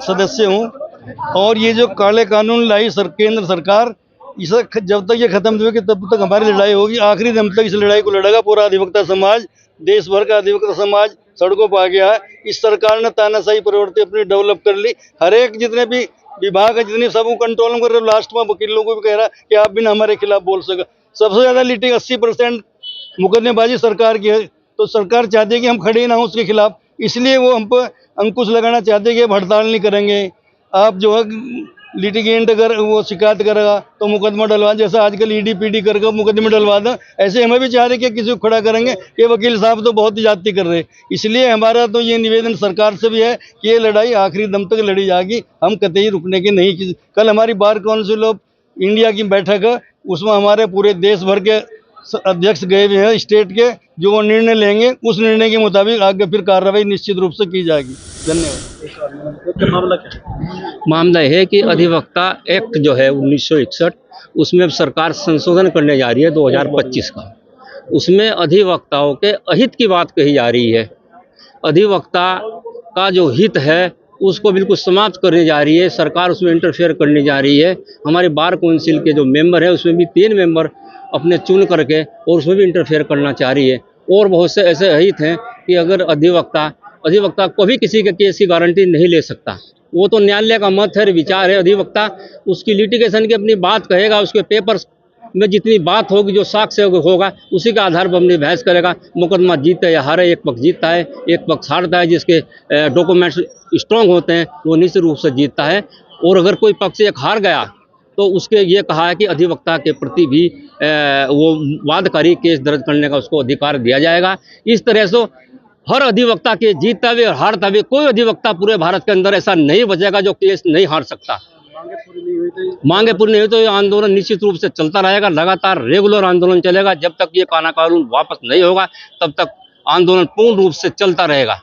सदस्य हूँ। और ये जो काले कानून लाई केंद्र सरकार, इसे जब तक ये खत्म नहीं होगी तब तक हमारी लड़ाई होगी। आखिरी दम तक इस लड़ाई को लड़ेगा पूरा अधिवक्ता समाज। देश भर का अधिवक्ता समाज सड़कों पर आ गया है। इस सरकार ने तानाशाही प्रवृत्ति अपनी डेवलप कर ली। हर एक जितने भी विभाग है, जितने सबको कंट्रोल में कर रहे, लास्ट में वकीलों को भी कह रहा कि आप भी ना हमारे खिलाफ बोल सके। सबसे ज्यादा लिटिंग 80% मुकदमेबाजी सरकार की है। तो सरकार चाहती है कि हम खड़े ना हो उसके खिलाफ, इसलिए वो हम पर अंकुश लगाना चाहते हैं कि हड़ताल नहीं करेंगे। आप जो है लिटिगेंट अगर वो शिकायत करेगा तो मुकदमा डलवा, जैसा आजकल ईडी पीडी करके मुकदमे डलवा दें, ऐसे हमें भी चाह रहे कि किसी को खड़ा करेंगे कि वकील साहब तो बहुत ज्यादती कर रहे हैं। इसलिए हमारा तो ये निवेदन सरकार से भी है कि ये लड़ाई आखिरी दम तक लड़ी जाएगी, हम कतई रुकने की नहीं। कल हमारी बार काउंसिल ऑफ इंडिया की बैठक है, उसमें हमारे पूरे देश भर के अध्यक्ष गए हुए हैं स्टेट के, जो वो निर्णय लेंगे उस निर्णय के मुताबिक आगे फिर कार्रवाई निश्चित रूप से की जाएगी। धन्यवाद। मामला क्या है? मामला है कि अधिवक्ता एक्ट जो है 1961, उसमें सरकार संशोधन करने जा रही है 2025 का। उसमें अधिवक्ताओं के अहित की बात कही जा रही है। अधिवक्ता का जो हित है उसको बिल्कुल समाप्त करने जा रही है सरकार, उसमें इंटरफेयर करने जा रही है। हमारे बार काउंसिल के जो मेंबर है उसमें भी 3 मेंबर अपने चुन करके और उसमें भी इंटरफेयर करना चाह रही है। और बहुत से ऐसे अहित हैं कि अगर अधिवक्ता कभी किसी के केस की गारंटी नहीं ले सकता। वो तो न्यायालय का मत है, विचार है। अधिवक्ता उसकी लिटिगेशन की अपनी बात कहेगा, उसके पेपर्स में जितनी बात होगी, जो साक्ष्य होगा, उसी के आधार पर अपनी बहस करेगा। मुकदमा जीते या हारे, एक पक्ष जीतता है, एक पक्ष हारता है। जिसके डॉक्यूमेंट्स स्ट्रांग होते हैं वो निश्चित रूप से जीतता है। और अगर कोई पक्ष एक हार गया तो उसके ये कहा है कि अधिवक्ता के प्रति भी वो वादकारी केस दर्ज करने का उसको अधिकार दिया जाएगा। इस तरह से हर अधिवक्ता के जीतता हुए और हारता हुए कोई अधिवक्ता पूरे भारत के अंदर ऐसा नहीं बचेगा जो केस नहीं हार सकता। मांगे पूरी नहीं हुई तो ये आंदोलन निश्चित रूप से चलता रहेगा। लगातार रेगुलर आंदोलन चलेगा। जब तक ये कानून वापस नहीं होगा तब तक आंदोलन पूर्ण रूप से चलता रहेगा।